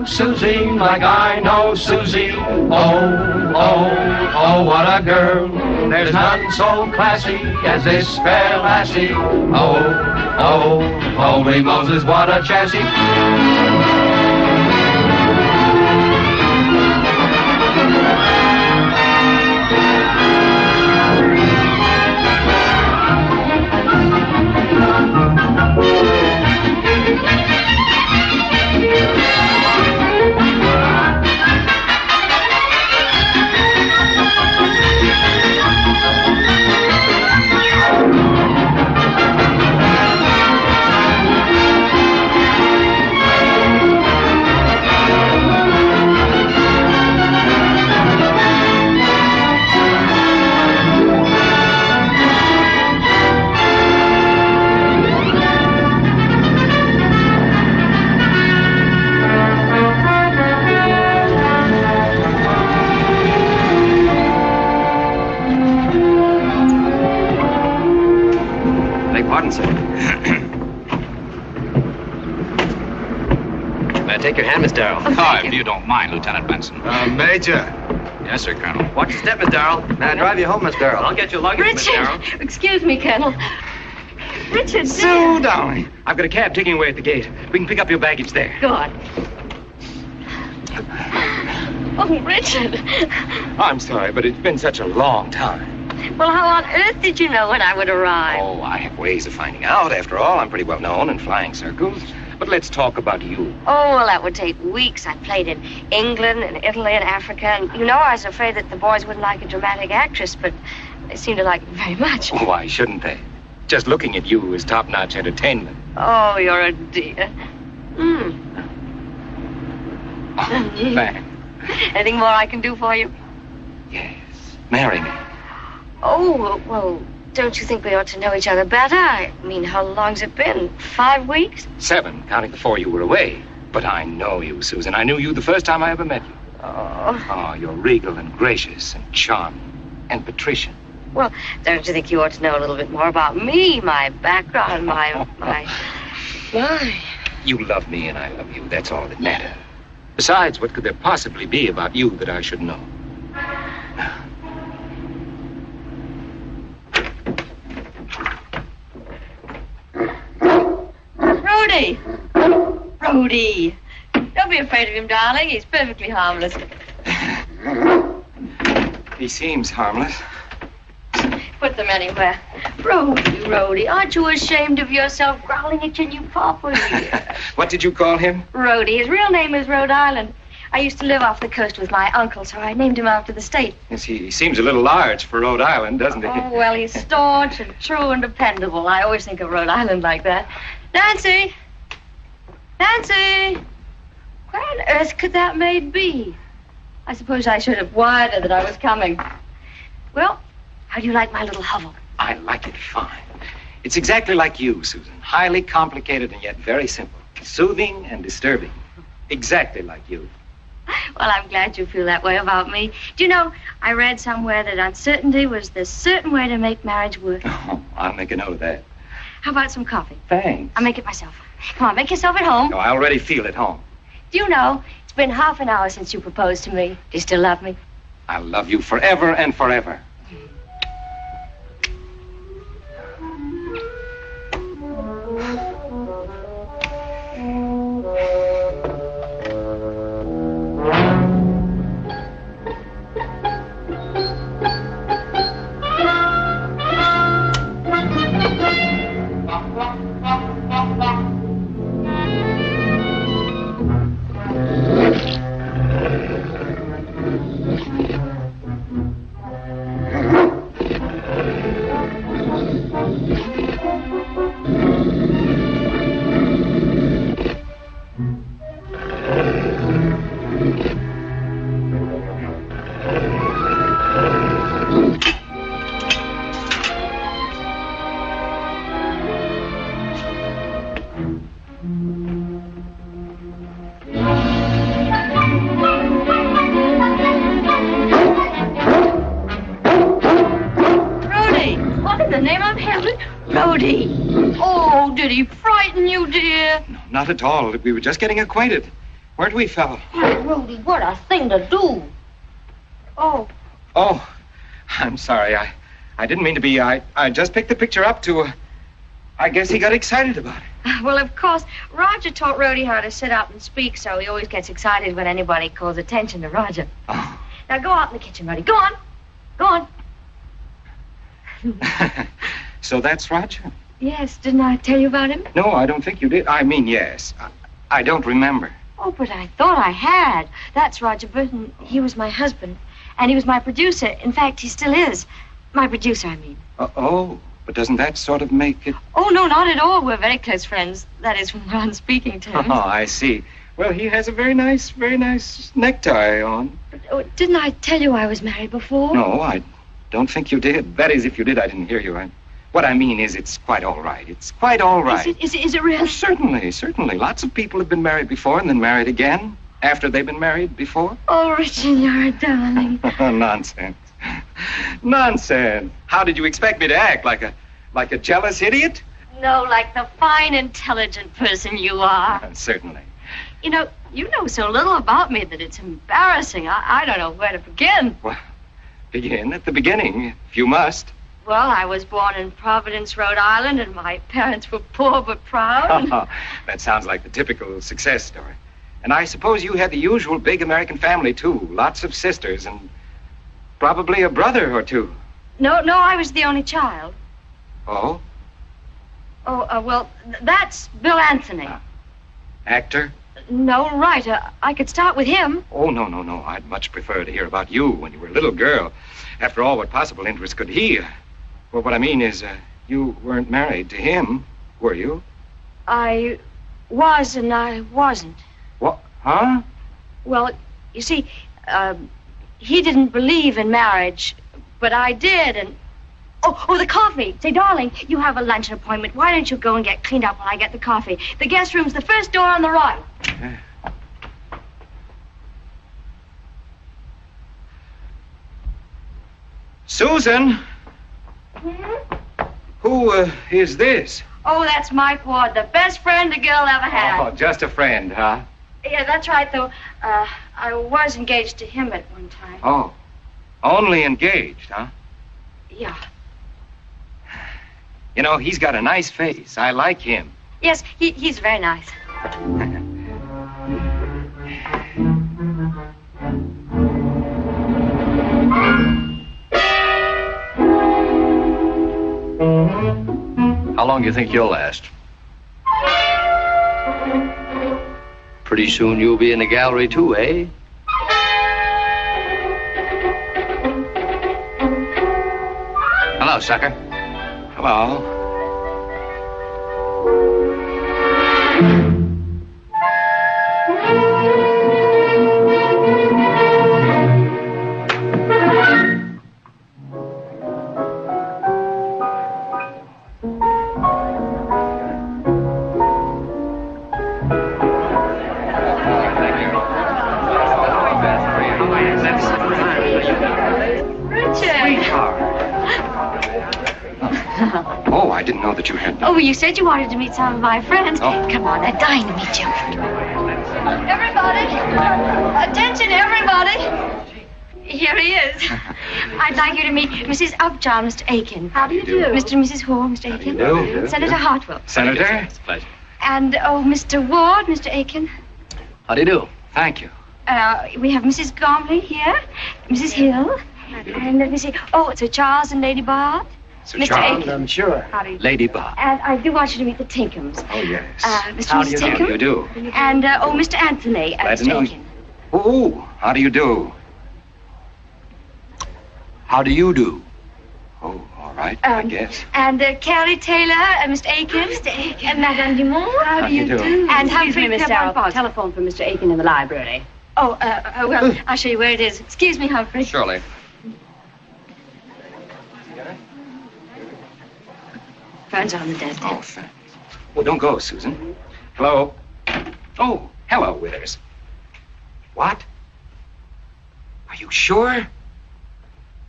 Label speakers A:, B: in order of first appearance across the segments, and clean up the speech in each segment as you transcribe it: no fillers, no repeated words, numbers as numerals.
A: Susie, like I know Susie. Oh, what a girl. There's none so classy as this fair lassie. Holy Moses, what a chassis.
B: May I take your hand, Miss Darrell?
C: If you don't mind, Lieutenant Benson.
D: Major.
C: Yes, sir, Colonel.
B: Watch your step, Miss Darrell. May I drive you home, Miss Darrell? I'll get your luggage, Miss Darrell.
E: Richard! Excuse me, Colonel. Richard,
B: Sue, darling. I've got a cab taking you away at the gate. We can pick up your baggage there.
E: Go on. Oh, Richard.
B: I'm sorry, but it's been such a long time.
E: Well, how on earth did you know when I would arrive?
B: Oh, I have ways of finding out. After all, I'm pretty well known in flying circles. But let's talk about you.
E: Oh, well, that would take weeks. I played in England and Italy and Africa. And, you know, I was afraid that the boys wouldn't like a dramatic actress, but they seem to like it very much.
B: Why shouldn't they? Just looking at you is top-notch entertainment.
E: Oh, you're a dear.
B: Thanks.
E: Anything more I can do for you?
B: Yes. Marry me.
E: Oh, well, don't you think we ought to know each other better? I mean, how long's it been? 5 weeks?
B: 7, counting the 4 you were away. But I know you, Susan. I knew you the first time I ever met you. Oh, you're regal and gracious and charming and patrician.
E: Well, don't you think you ought to know a little bit more about me, my background, my...
B: You love me and I love you. That's all that matters. Besides, what could there possibly be about you that I should know?
E: Rhodey! Rhodey! Don't be afraid of him, darling. He's perfectly harmless.
B: He seems harmless.
E: Put them anywhere. Rhodey, aren't you ashamed of yourself growling at your new papa here?
B: What did you call him?
E: Rhodey. His real name is Rhode Island. I used to live off the coast with my uncle, so I named him after the state.
B: Yes, he seems a little large for Rhode Island, doesn't he?
E: Oh, well, he's staunch and true and dependable. I always think of Rhode Island like that. Nancy! Nancy! Where on earth could that maid be? I suppose I should have wired her that I was coming. Well, how do you like my little hovel?
B: I like it fine. It's exactly like you, Susan. Highly complicated and yet very simple. Soothing and disturbing. Exactly like you.
E: Well, I'm glad you feel that way about me. Do you know, I read somewhere that uncertainty was the certain way to make marriage work.
B: Oh, I'll make a note of that.
E: How about some coffee?
B: Thanks.
E: I'll make it myself. Come on, make yourself at home.
B: Oh, I already feel at home.
E: Do you know, it's been half an hour since you proposed to me. Do you still love me?
B: I'll love you forever and forever.
E: he frighten you, dear?
B: No, not at all. We were just getting acquainted. Weren't we, fellow?
E: Oh, Rudy, what a thing to do. Oh,
B: Oh, I'm sorry. I didn't mean to be. I just picked the picture up to... I guess he got excited about it.
E: well, of course, Roger taught Rhodey how to sit up and speak, so he always gets excited when anybody calls attention to Roger.
B: Oh.
E: Now go out in the kitchen, Rhodey. Go on. Go on.
B: So that's Roger?
E: Yes, didn't I tell you about him?
B: No, I don't think you did. I mean, yes. I don't remember.
E: Oh, but I thought I had. That's Roger Burton. He was my husband, and he was my producer. In fact, he still is. My producer, I mean.
B: Oh, but doesn't that sort of make it...
E: Oh, no, not at all. We're very close friends. That is, when we're on speaking terms.
B: Oh, I see. Well, he has a very nice necktie on.
E: Oh, didn't I tell you I was married before?
B: No, I don't think you did. That is, if you did, I didn't hear you. What I mean is, it's quite all right. It's quite all right.
E: Is it really?
B: Oh, certainly. Lots of people have been married before and then married again after they've been married before.
E: Oh, Richard, you're a darling.
B: Nonsense. Nonsense. How did you expect me to act? Like a jealous idiot?
E: No, like the fine, intelligent person you are.
B: Certainly.
E: You know so little about me that it's embarrassing. I don't know where to begin.
B: Well, begin at the beginning, if you must.
E: Well, I was born in Providence, Rhode Island, and my parents were poor but proud.
B: That sounds like the typical success story. And I suppose you had the usual big American family, too. Lots of sisters and probably a brother or two.
E: No, I was the only child.
B: Oh?
E: Oh, well, that's Bill Anthony.
B: Actor?
E: No, writer. I could start with him.
B: Oh, no. I'd much prefer to hear about you when you were a little girl. After all, what possible interest could he... Well, what I mean is, you weren't married to him, were you?
E: I was and I wasn't.
B: What? Huh?
E: Well, you see, he didn't believe in marriage, but I did, and... Oh, the coffee. Say, darling, you have a luncheon appointment. Why don't you go and get cleaned up while I get the coffee? The guest room's the first door on the right.
B: Susan! Who is this?
E: Oh, that's Mike Ward, the best friend a girl ever had.
B: Oh, just a friend, huh?
E: Yeah, that's right, though. I was engaged to him at one time.
B: Oh, only engaged, huh?
E: Yeah.
B: You know, he's got a nice face. I like him.
E: Yes, he's very nice.
C: How long do you think you'll last? Pretty soon you'll be in the gallery too, eh? Hello, sucker.
B: Hello. Oh, I didn't know that you had...
E: Oh, you said you wanted to meet some of my friends.
B: Oh.
E: Come on, they're dying to meet you. Everybody! Attention, everybody! Here he is. I'd like you to meet Mrs. Upjohn, Mr. Aiken. How do you do? Mr. and Mrs. Hall, Mr. Aiken.
B: How do you do?
E: Senator Hartwell.
B: Senator?
C: It's a pleasure.
E: And, Mr. Ward, Mr. Aiken.
C: How do you do?
B: Thank you.
E: We have Mrs. Gormley here, Mrs. Hill, and let me see. Oh, Sir Charles and Lady Bart.
B: Sir
E: Mr.
B: Charles,
E: Aiken.
B: I'm sure.
E: How do you do?
C: Lady Bob.
E: And I do want you to meet the Tinkhams.
B: Oh, yes.
E: Mr.
C: How
E: and
C: do
E: Mrs.
C: you do?
E: Tinkham.
B: How do you do?
E: And, Mr. Anthony,
B: Glad to
E: Mr.
B: know you.
E: Aiken.
B: Oh, how do you do?
C: How do you do?
B: Oh, all right, I guess.
E: And, Carrie Taylor, Mr. Aiken. Mr. Aiken. And Madame Dumont.
B: How do you do?
E: And Humphrey
D: Miss
E: Pierpont.
D: Darrow, telephone for Mr. Aiken in the library.
E: Oh, well, I'll show you where it is. Excuse me, Humphrey.
C: Surely.
E: Phone's on the desk.
B: Oh, thanks. Well, don't go, Susan. Hello? Oh, hello, Withers. What? Are you sure?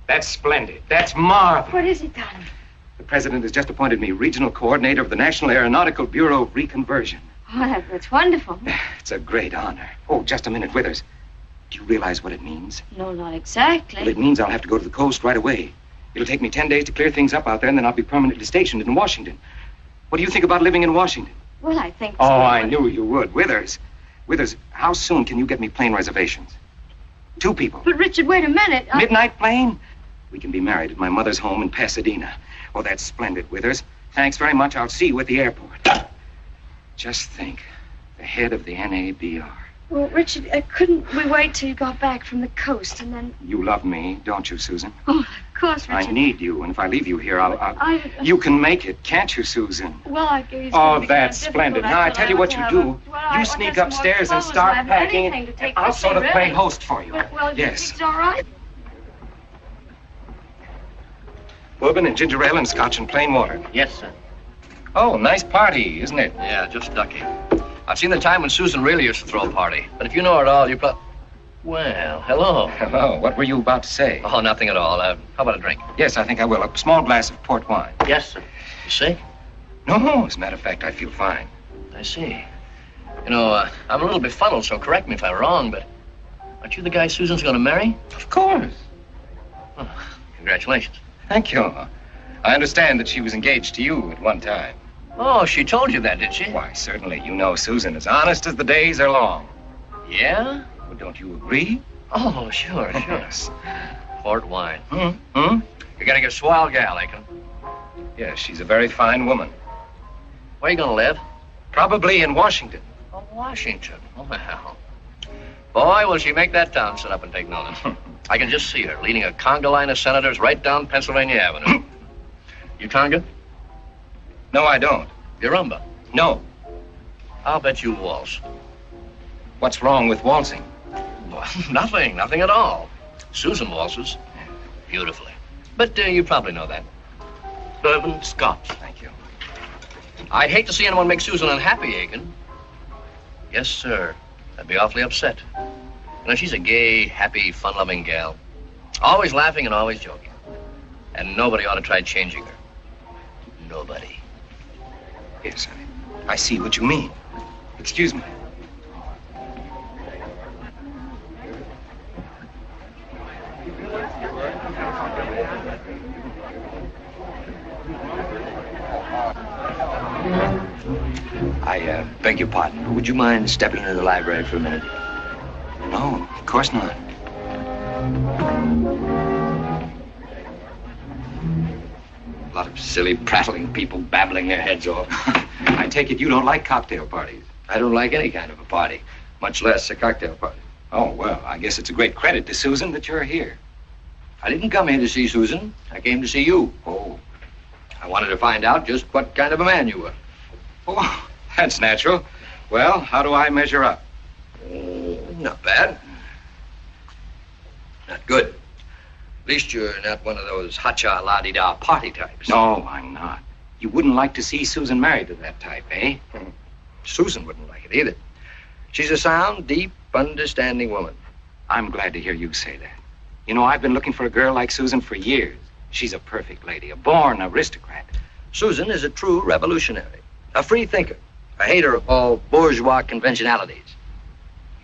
B: That's splendid. That's marvelous.
E: What is it, darling?
B: The president has just appointed me regional coordinator of the National Aeronautical Bureau of Reconversion.
E: Oh, that's wonderful.
B: It's a great honor. Oh, just a minute, Withers. Do you realize what it means?
E: No, not exactly.
B: Well, it means I'll have to go to the coast right away. It'll take me 10 days to clear things up out there, and then I'll be permanently stationed in Washington. What do you think about living in Washington?
E: Well, I think
B: Oh,
E: so.
B: I knew you would. Withers, how soon can you get me plane reservations? 2 people.
E: But, Richard, wait a minute.
B: Midnight plane? We can be married at my mother's home in Pasadena. Oh, that's splendid, Withers. Thanks very much. I'll see you at the airport. Just think, the head of the NABR.
E: Well, Richard, couldn't we wait till you got back from the coast and then...
B: You love me, don't you, Susan?
E: Oh, of course, Richard.
B: I need you, and if I leave you here, You can make it, can't you, Susan?
E: Well, I guess...
B: Oh, that's splendid. Now, I tell you what you do. You sneak upstairs and start packing, and I'll sort of play host for you.
E: Well,
B: yes.
E: It's all right.
B: Bourbon and ginger ale and scotch and plain water.
C: Yes, sir.
B: Oh, nice party, isn't it?
C: Yeah, just ducky. I've seen the time when Susan really used to throw a party. But if you know her at all, you probably... Well, hello.
B: Hello. What were you about to say?
C: Oh, nothing at all. How about a drink?
B: Yes, I think I will. A small glass of port wine.
C: Yes, sir. You sick?
B: No, as a matter of fact, I feel fine.
C: I see. You know, I'm a little befuddled, so correct me if I'm wrong, but aren't you the guy Susan's going to marry?
B: Of course.
C: Oh, congratulations.
B: Thank you. I understand that she was engaged to you at one time.
C: Oh, she told you that, did she?
B: Why, certainly. You know Susan, as honest as the days are long.
C: Yeah?
B: Well, don't you agree?
C: Oh, sure.
B: Yes.
C: Port wine.
B: Hmm?
C: You're going to get a swell gal, Aiken.
B: Yes, she's a very fine woman.
C: Where are you going to live?
B: Probably in Washington.
C: Oh, Washington. Oh, well. Boy, will she make that town sit up and take notice. I can just see her leading a conga line of senators right down Pennsylvania Avenue. You conga?
B: No, I don't.
C: You rumba?
B: No.
C: I'll bet you waltz.
B: What's wrong with waltzing?
C: Well, nothing at all. Susan waltzes beautifully. But you probably know that. Bourbon, scotch.
B: Thank you.
C: I'd hate to see anyone make Susan unhappy, Aiken. Yes, sir. I'd be awfully upset. You know, she's a gay, happy, fun-loving gal. Always laughing and always joking. And nobody ought to try changing her. Nobody.
B: Yes, I see what you mean. Excuse me.
C: I beg your pardon. Would you mind stepping into the library for a minute?
B: No, of course not.
C: A lot of silly, prattling people babbling their heads off.
B: I take it you don't like cocktail parties.
C: I don't like any kind of a party, much less a cocktail party.
B: Oh, well, I guess it's a great credit to Susan that you're here.
C: I didn't come here to see Susan. I came to see you.
B: Oh.
C: I wanted to find out just what kind of a man you were.
B: Oh, that's natural. Well, how do I measure up?
C: Not bad. Not good. At least you're not one of those hotcha-la-di-da party types.
B: No, I'm not. You wouldn't like to see Susan married to that type, eh?
C: Susan wouldn't like it either. She's a sound, deep, understanding woman.
B: I'm glad to hear you say that. You know, I've been looking for a girl like Susan for years. She's a perfect lady, a born aristocrat.
C: Susan is a true revolutionary, a free thinker, a hater of all bourgeois conventionalities.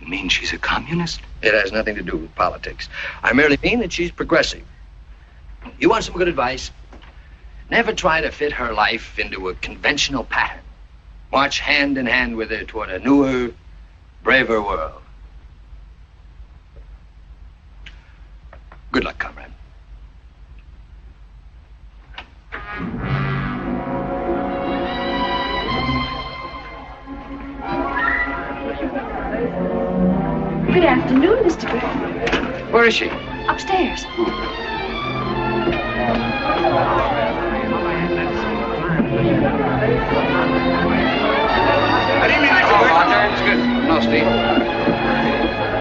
B: You mean she's a communist?
C: It has nothing to do with politics. I merely mean that she's progressive. You want some good advice? Never try to fit her life into a conventional pattern. March hand in hand with her toward a newer, braver world. Good luck, comrade.
E: Good afternoon, Mr. Griffin.
B: Where is she?
E: Upstairs.
B: Good evening, Mr.
C: Roger. It's good. No, Steve.